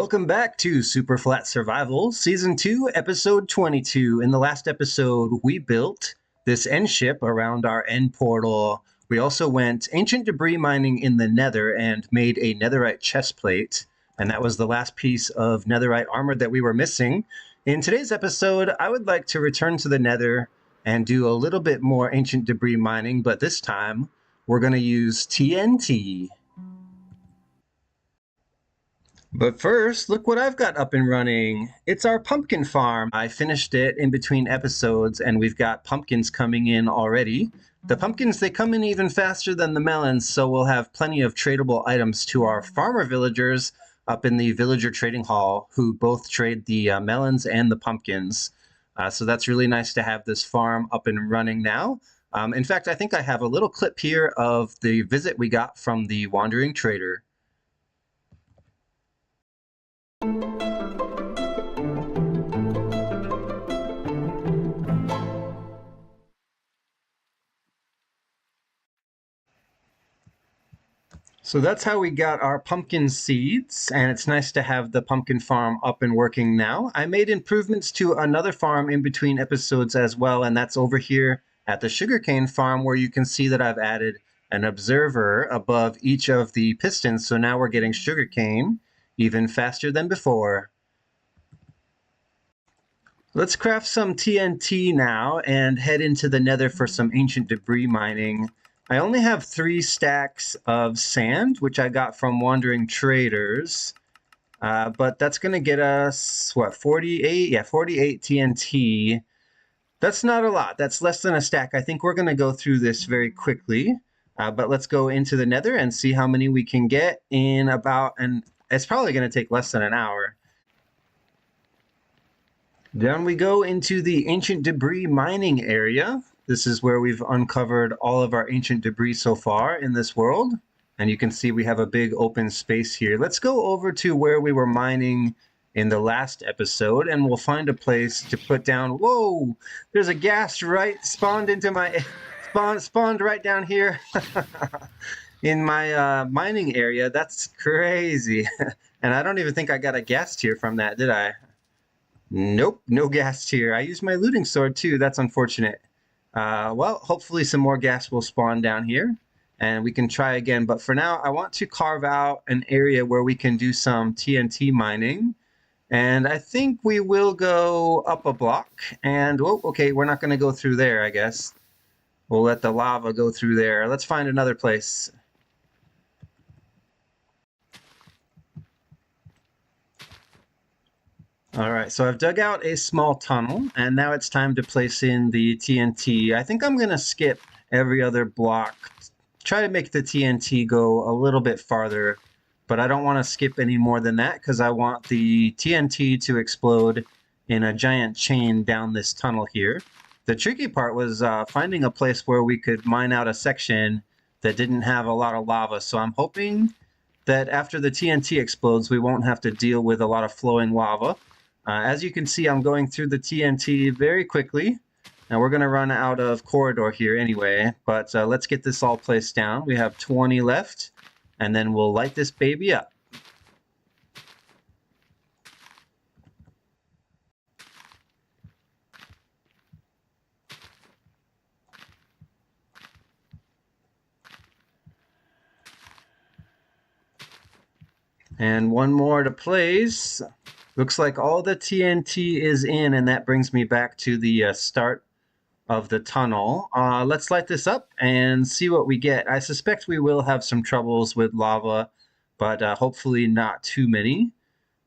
Welcome back to Superflat Survival, Season 2, Episode 22. In the last episode, we built this end ship around our end portal. We also went ancient debris mining in the Nether and made a netherite chestplate. And that was the last piece of netherite armor that we were missing. In today's episode, I would like to return to the Nether and do a little bit more ancient debris mining, but this time we're going to use TNT. But first, look what I've got up and running. It's our pumpkin farm. I finished it in between episodes, and we've got pumpkins coming in already. The pumpkins, they come in even faster than the melons, so we'll have plenty of tradable items to our farmer villagers up in the villager trading hall, who both trade the melons and the pumpkins. So that's really nice to have this farm up and running now. In fact, I think I have a little clip here of the visit we got from the wandering trader. So that's how we got our pumpkin seeds, and it's nice to have the pumpkin farm up and working now. I made improvements to another farm in between episodes as well, and that's over here at the sugarcane farm, where you can see that I've added an observer above each of the pistons, so now we're getting sugarcane even faster than before. Let's craft some TNT now and head into the Nether for some ancient debris mining. I only have 3 stacks of sand, which I got from wandering traders, but that's going to get us, what, 48? Yeah, 48 TNT. That's not a lot. That's less than a stack. I think we're going to go through this very quickly, but let's go into the Nether and see how many we can get in about, and it's probably going to take less than an hour. Down we go into the ancient debris mining area. This is where we've uncovered all of our ancient debris so far in this world. And you can see we have a big open space here. Let's go over to where we were mining in the last episode, and we'll find a place to put down. Whoa! There's a ghast right spawned into my spawned right down here in my mining area. That's crazy. And I don't even think I got a ghast here from that, did I? Nope, no ghast here. I used my looting sword too. That's unfortunate. Well, hopefully some more ghast will spawn down here and we can try again. But for now, I want to carve out an area where we can do some TNT mining. And I think we will go up a block. And, oh, okay, we're not going to go through there, I guess. We'll let the lava go through there. Let's find another place. All right, so I've dug out a small tunnel, and now it's time to place in the TNT. I think I'm going to skip every other block, try to make the TNT go a little bit farther, but I don't want to skip any more than that because I want the TNT to explode in a giant chain down this tunnel here. The tricky part was finding a place where we could mine out a section that didn't have a lot of lava, so I'm hoping that after the TNT explodes, we won't have to deal with a lot of flowing lava. As you can see, I'm going through the TNT very quickly. Now we're going to run out of corridor here anyway, but let's get this all placed down. We have 20 left, and then we'll light this baby up. And one more to place. Looks like all the TNT is in, and that brings me back to the start of the tunnel. Let's light this up and see what we get. I suspect we will have some troubles with lava, but hopefully not too many.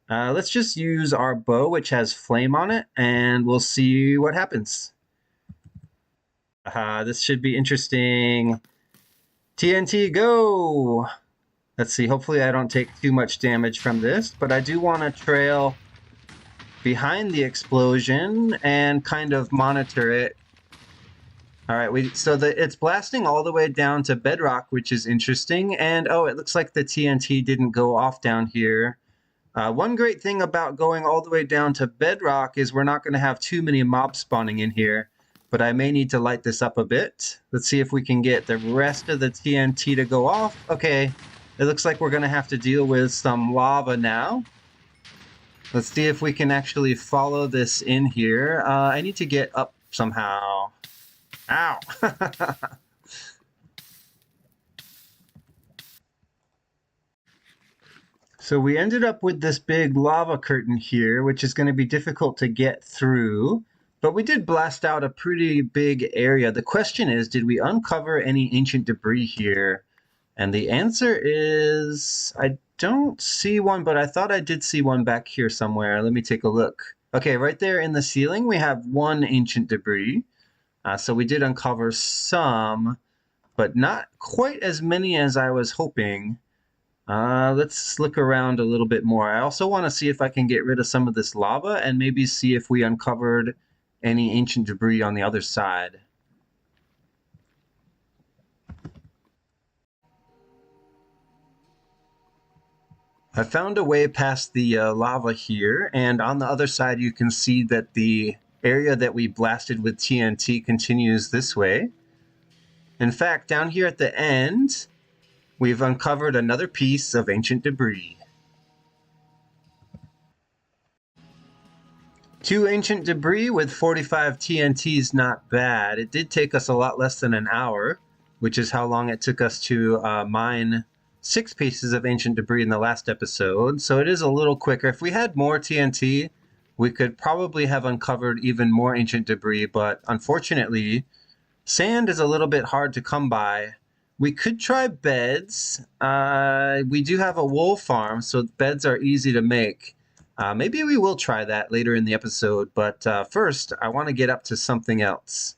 Let's just use our bow, which has flame on it, and we'll see what happens. This should be interesting. TNT, go! Let's see, hopefully I don't take too much damage from this, but I do want to trail behind the explosion and kind of monitor it. All right, it's blasting all the way down to bedrock, which is interesting. And oh, it looks like the TNT didn't go off down here. One great thing about going all the way down to bedrock is we're not going to have too many mobs spawning in here, but I may need to light this up a bit. Let's see if we can get the rest of the TNT to go off. Okay. It looks like we're going to have to deal with some lava now. Let's see if we can actually follow this in here. I need to get up somehow. Ow! So we ended up with this big lava curtain here, which is going to be difficult to get through. But we did blast out a pretty big area. The question is, did we uncover any ancient debris here? And the answer is, I don't see one, but I thought I did see one back here somewhere. Let me take a look. Okay, right there in the ceiling, we have one ancient debris. So we did uncover some, but not quite as many as I was hoping. Let's look around a little bit more. I also want to see if I can get rid of some of this lava and maybe see if we uncovered any ancient debris on the other side. I found a way past the lava here, and on the other side you can see that the area that we blasted with TNT continues this way. In fact, down here at the end, we've uncovered another piece of ancient debris. 2 ancient debris with 45 TNTs, not bad. It did take us a lot less than an hour, which is how long it took us to mine 6 pieces of ancient debris in the last episode, so it is a little quicker. If we had more TNT, we could probably have uncovered even more ancient debris, but unfortunately, sand is a little bit hard to come by. We could try beds. We do have a wool farm, so beds are easy to make. Maybe we will try that later in the episode, but first, I want to get up to something else.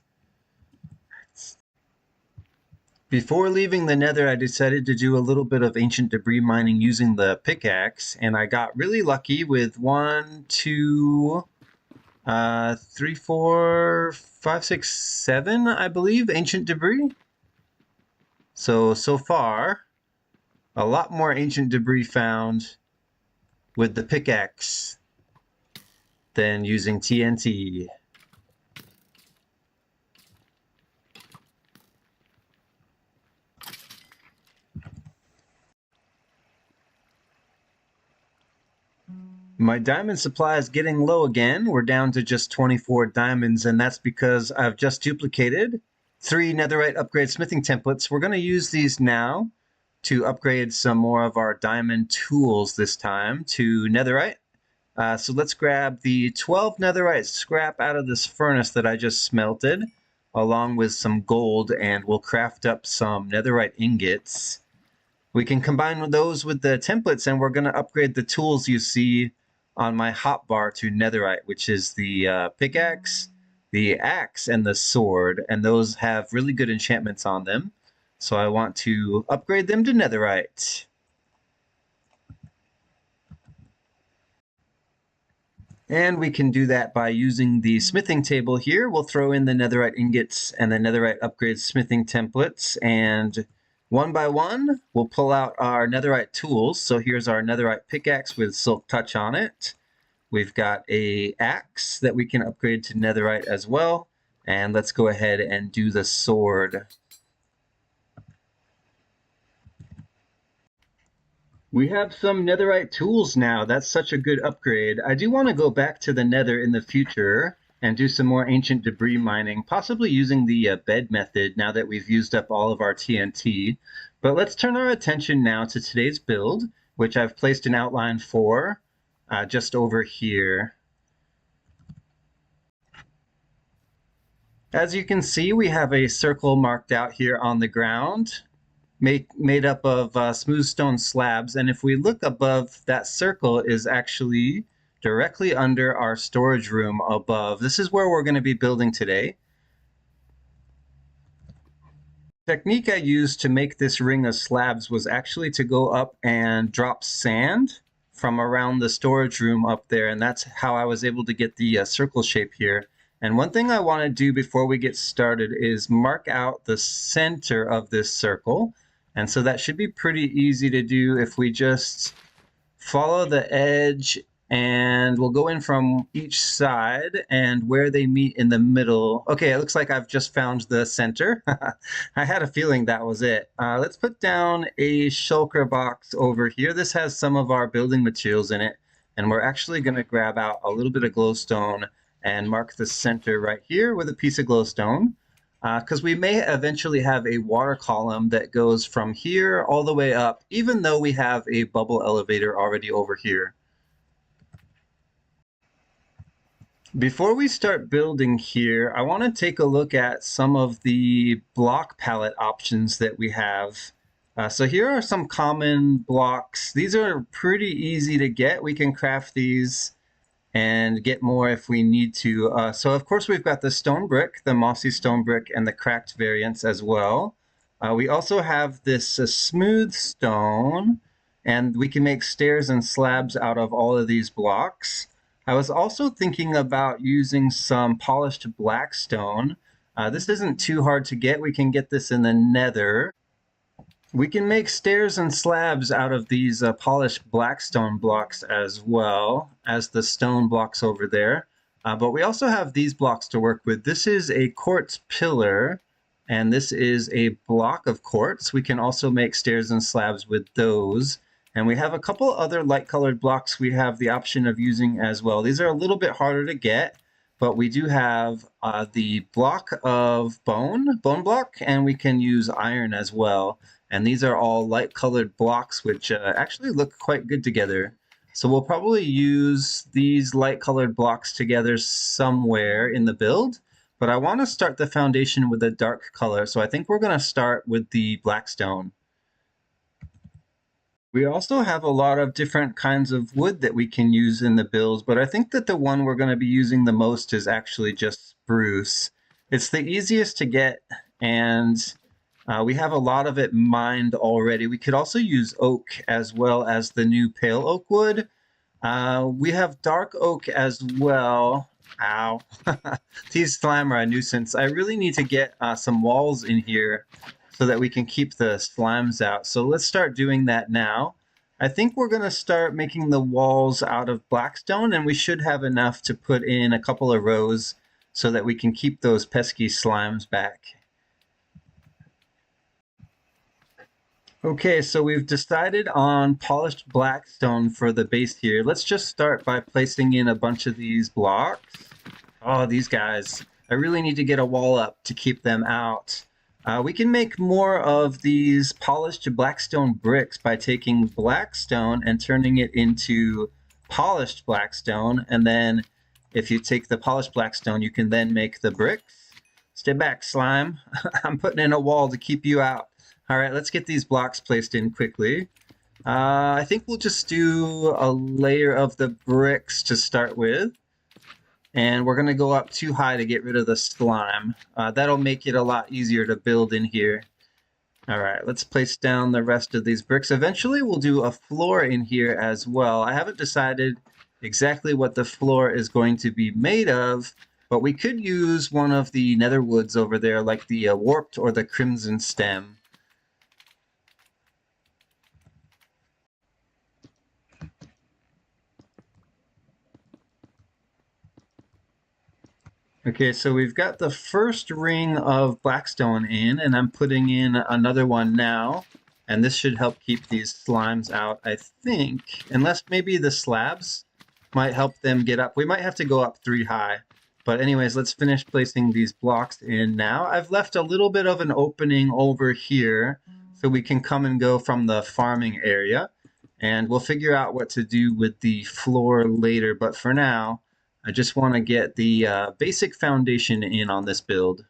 Before leaving the Nether, I decided to do a little bit of ancient debris mining using the pickaxe, and I got really lucky with 1, 2, 3, 4, 5, 6, 7, I believe, ancient debris. So far, a lot more ancient debris found with the pickaxe than using TNT. My diamond supply is getting low again. We're down to just 24 diamonds, and that's because I've just duplicated 3 netherite upgrade smithing templates. We're going to use these now to upgrade some more of our diamond tools this time to netherite. So let's grab the 12 netherite scrap out of this furnace that I just smelted, along with some gold, and we'll craft up some netherite ingots. We can combine those with the templates, and we're going to upgrade the tools you see on my hotbar to netherite, which is the pickaxe, the axe, and the sword, and those have really good enchantments on them. So I want to upgrade them to netherite. And we can do that by using the smithing table here. We'll throw in the netherite ingots and the netherite upgrade smithing templates, and one by one, we'll pull out our netherite tools. So here's our netherite pickaxe with silk touch on it. We've got a axe that we can upgrade to netherite as well. And let's go ahead and do the sword. We have some netherite tools now. That's such a good upgrade. I do want to go back to the nether in the future and do some more ancient debris mining, possibly using the bed method now that we've used up all of our TNT. But let's turn our attention now to today's build, which I've placed an outline for just over here. As you can see, we have a circle marked out here on the ground, made up of smooth stone slabs, and if we look above, that circle is actually directly under our storage room above. This is where we're going to be building today. The technique I used to make this ring of slabs was actually to go up and drop sand from around the storage room up there, and that's how I was able to get the circle shape here. And one thing I want to do before we get started is mark out the center of this circle. And so that should be pretty easy to do if we just follow the edge, and we'll go in from each side and where they meet in the middle. Okay, it looks like I've just found the center. I had a feeling that was it. Let's put down a shulker box over here. This has some of our building materials in it. And we're actually going to grab out a little bit of glowstone and mark the center right here with a piece of glowstone. Because we may eventually have a water column that goes from here all the way up, even though we have a bubble elevator already over here. Before we start building here, I want to take a look at some of the block palette options that we have. So here are some common blocks. These are pretty easy to get. We can craft these and get more if we need to. So of course we've got the stone brick, the mossy stone brick, and the cracked variants as well. We also have this smooth stone, and we can make stairs and slabs out of all of these blocks. I was also thinking about using some polished black stone. This isn't too hard to get. We can get this in the Nether. We can make stairs and slabs out of these polished blackstone blocks as well as the stone blocks over there. But we also have these blocks to work with. This is a quartz pillar, and this is a block of quartz. We can also make stairs and slabs with those. And we have a couple other light colored blocks we have the option of using as well. These are a little bit harder to get, but we do have the block of bone block, and we can use iron as well. And these are all light colored blocks, which actually look quite good together. So we'll probably use these light colored blocks together somewhere in the build, but I want to start the foundation with a dark color. So I think we're going to start with the black stone. We also have a lot of different kinds of wood that we can use in the builds, but I think that the one we're going to be using the most is actually just spruce. It's the easiest to get, and we have a lot of it mined already. We could also use oak as well as the new pale oak wood. We have dark oak as well. Ow. These slime are a nuisance. I really need to get some walls in here so that we can keep the slimes out. So let's start doing that now. I think we're going to start making the walls out of blackstone, and we should have enough to put in a couple of rows so that we can keep those pesky slimes back. Okay, so we've decided on polished blackstone for the base here. Let's just start by placing in a bunch of these blocks. Oh, these guys. I really need to get a wall up to keep them out. We can make more of these polished blackstone bricks by taking blackstone and turning it into polished blackstone. And then if you take the polished blackstone, you can then make the bricks. Stay back, slime. I'm putting in a wall to keep you out. All right, let's get these blocks placed in quickly. I think we'll just do a layer of the bricks to start with. And we're going to go up too high to get rid of the slime. That'll make it a lot easier to build in here. All right, let's place down the rest of these bricks. Eventually, we'll do a floor in here as well. I haven't decided exactly what the floor is going to be made of, but we could use one of the nether woods over there, like the warped or the crimson stem. Okay, so we've got the first ring of blackstone in, and I'm putting in another one now. And this should help keep these slimes out, I think. Unless maybe the slabs might help them get up. We might have to go up 3 high. But anyways, let's finish placing these blocks in now. I've left a little bit of an opening over here so we can come and go from the farming area. And we'll figure out what to do with the floor later. But for now, I just want to get the basic foundation in on this build.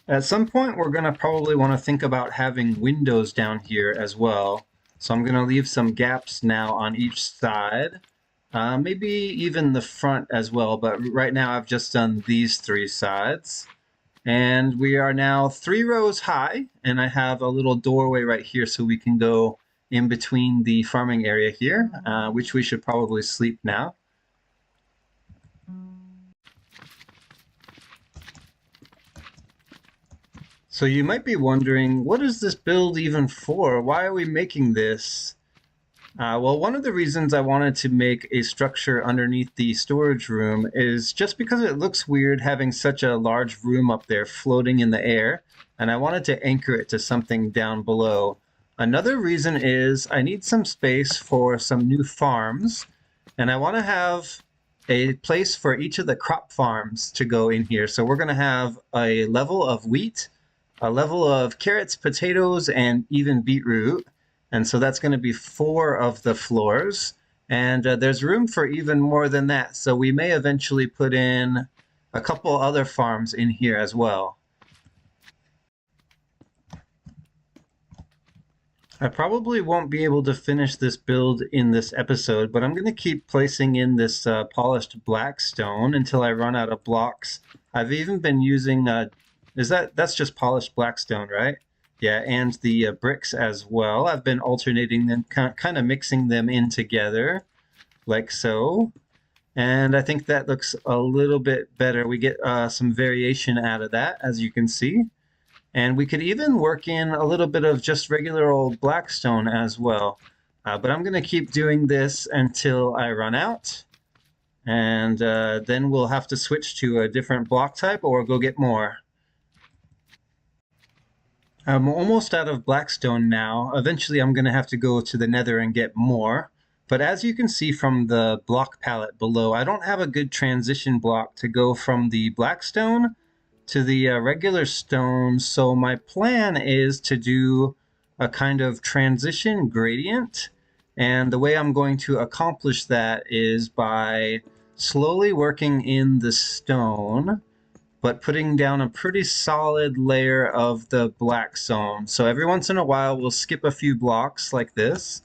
At some point, we're going to probably want to think about having windows down here as well. So I'm going to leave some gaps now on each side. Maybe even the front as well, but right now I've just done these 3 sides. And we are now 3 rows high, and I have a little doorway right here so we can go in between the farming area here, which we should probably sleep now. So you might be wondering, what is this build even for? Why are we making this? Well, one of the reasons I wanted to make a structure underneath the storage room is just because it looks weird having such a large room up there floating in the air, and I wanted to anchor it to something down below. Another reason is I need some space for some new farms, and I want to have a place for each of the crop farms to go in here. So we're going to have a level of wheat, a level of carrots, potatoes, and even beetroot. And so that's going to be 4 of the floors. And there's room for even more than that. So we may eventually put in a couple other farms in here as well. I probably won't be able to finish this build in this episode, but I'm going to keep placing in this polished black stone until I run out of blocks. I've even been using, that's just polished black stone, right? Yeah, and the bricks as well. I've been alternating them, kind of mixing them in together, like so. And I think that looks a little bit better. We get some variation out of that, as you can see. And we could even work in a little bit of just regular old blackstone as well. But I'm going to keep doing this until I run out. And then we'll have to switch to a different block type or go get more. I'm almost out of blackstone now. Eventually I'm going to have to go to the nether and get more. But as you can see from the block palette below, I don't have a good transition block to go from the blackstone to the regular stone. So my plan is to do a kind of transition gradient. And the way I'm going to accomplish that is by slowly working in the stone, but putting down a pretty solid layer of the black stone. So every once in a while, we'll skip a few blocks like this,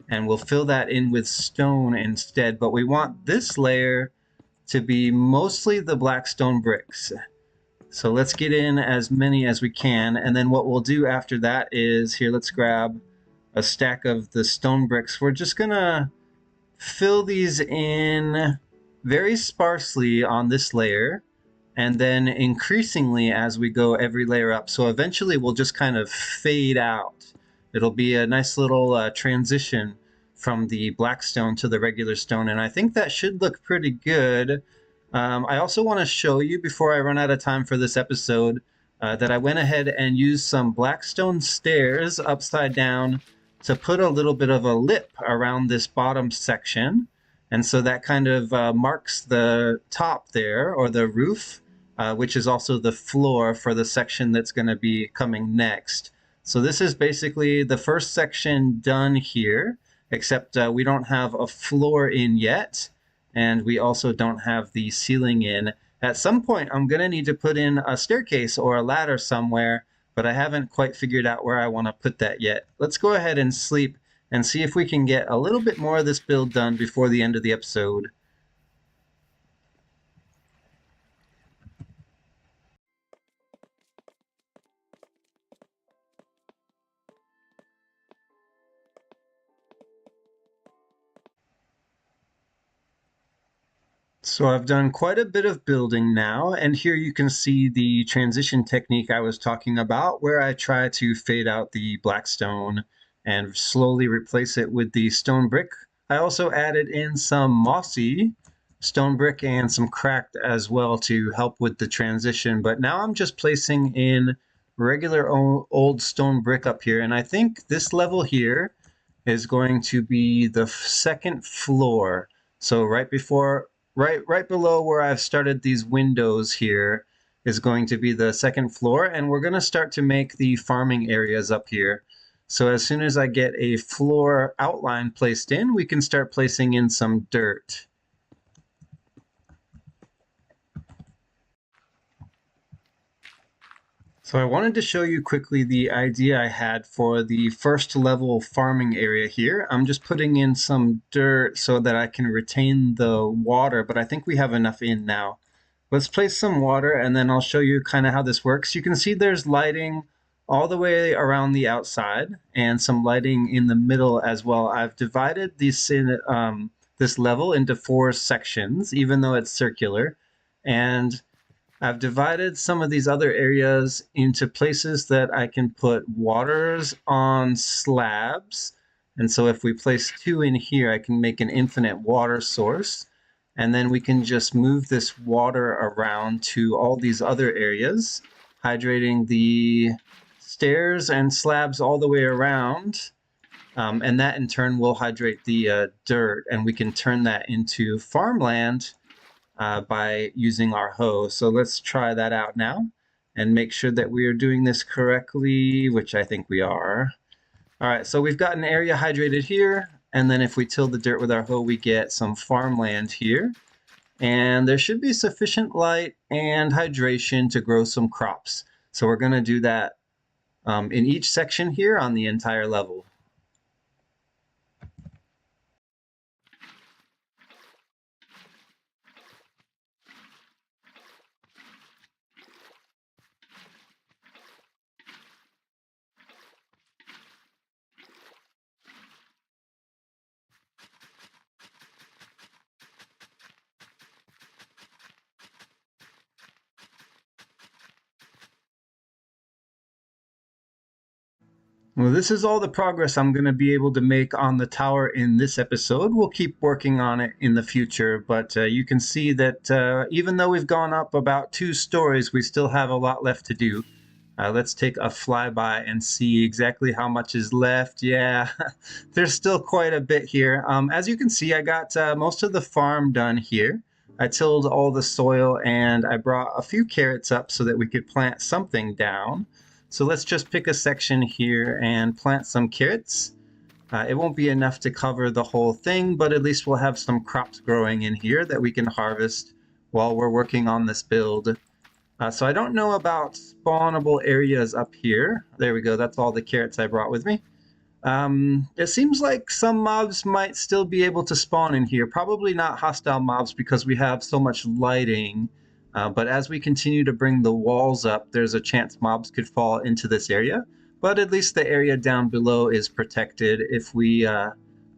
and we'll fill that in with stone instead. But we want this layer to be mostly the black stone bricks. So let's get in as many as we can, and then what we'll do after that is, here, let's grab a stack of the stone bricks. We're just gonna fill these in very sparsely on this layer, and then increasingly as we go every layer up. So eventually we'll just kind of fade out. It'll be a nice little transition from the black stone to the regular stone, and I think that should look pretty good. I also want to show you, before I run out of time for this episode, that I went ahead and used some blackstone stairs upside down to put a little bit of a lip around this bottom section. And so that kind of marks the top there, or the roof, which is also the floor for the section that's going to be coming next. So this is basically the first section done here, except we don't have a floor in yet. And we also don't have the ceiling in. At some point, I'm going to need to put in a staircase or a ladder somewhere, but I haven't quite figured out where I want to put that yet. Let's go ahead and sleep and see if we can get a little bit more of this build done before the end of the episode. So I've done quite a bit of building now, and here you can see the transition technique I was talking about, where I try to fade out the black stone and slowly replace it with the stone brick. I also added in some mossy stone brick and some cracked as well to help with the transition, but now I'm just placing in regular old stone brick up here, and I think this level here is going to be the second floor. So right below where I've started these windows here is going to be the second floor, and we're going to start to make the farming areas up here. So as soon as I get a floor outline placed in, we can start placing in some dirt. So I wanted to show you quickly the idea I had for the first level farming area here. I'm just putting in some dirt so that I can retain the water, but I think we have enough in now. Let's place some water, and then I'll show you kind of how this works. You can see there's lighting all the way around the outside and some lighting in the middle as well. I've divided this level into 4 sections, even though it's circular. And I've divided some of these other areas into places that I can put waters on slabs, And so if we place 2 in here, I can make an infinite water source. And then we can just move this water around to all these other areas, hydrating the stairs and slabs all the way around. And that in turn will hydrate the dirt, and we can turn that into farmland by using our hoe. So let's try that out now and make sure that we are doing this correctly, which I think we are. All right, so we've got an area hydrated here, and then if we till the dirt with our hoe, we get some farmland here. And there should be sufficient light and hydration to grow some crops. So we're gonna do that in each section here on the entire level. Well, this is all the progress I'm going to be able to make on the tower in this episode. We'll keep working on it in the future, but you can see that even though we've gone up about 2 stories, we still have a lot left to do. Let's take a flyby and see exactly how much is left. Yeah, there's still quite a bit here. As you can see, I got most of the farm done here. I tilled all the soil and I brought a few carrots up so that we could plant something down. So let's just pick a section here and plant some carrots. It won't be enough to cover the whole thing, but at least we'll have some crops growing in here that we can harvest while we're working on this build. So I don't know about spawnable areas up here. There we go, that's all the carrots I brought with me. It seems like some mobs might still be able to spawn in here. Probably not hostile mobs because we have so much lighting. But as we continue to bring the walls up, there's a chance mobs could fall into this area. But at least the area down below is protected. If we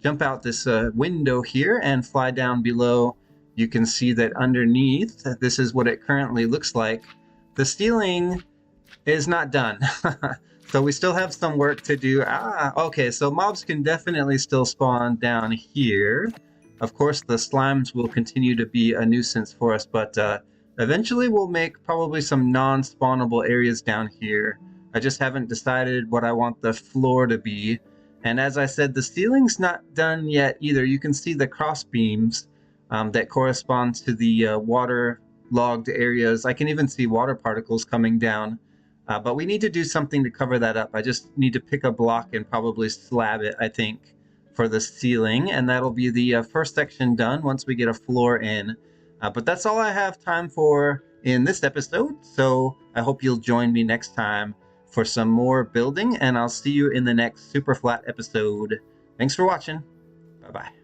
jump out this window here and fly down below, you can see that underneath, this is what it currently looks like. The ceiling is not done. So we still have some work to do. Okay, so mobs can definitely still spawn down here. Of course, the slimes will continue to be a nuisance for us, but eventually we'll make probably some non-spawnable areas down here. I just haven't decided what I want the floor to be. And as I said, the ceiling's not done yet either. You can see the cross beams that correspond to the water-logged areas. I can even see water particles coming down. But we need to do something to cover that up. I just need to pick a block and probably slab it, I think, for the ceiling. And that'll be the first section done once we get a floor in. But that's all I have time for in this episode. So I hope you'll join me next time for some more building. And I'll see you in the next Superflat episode. Thanks for watching. Bye-bye.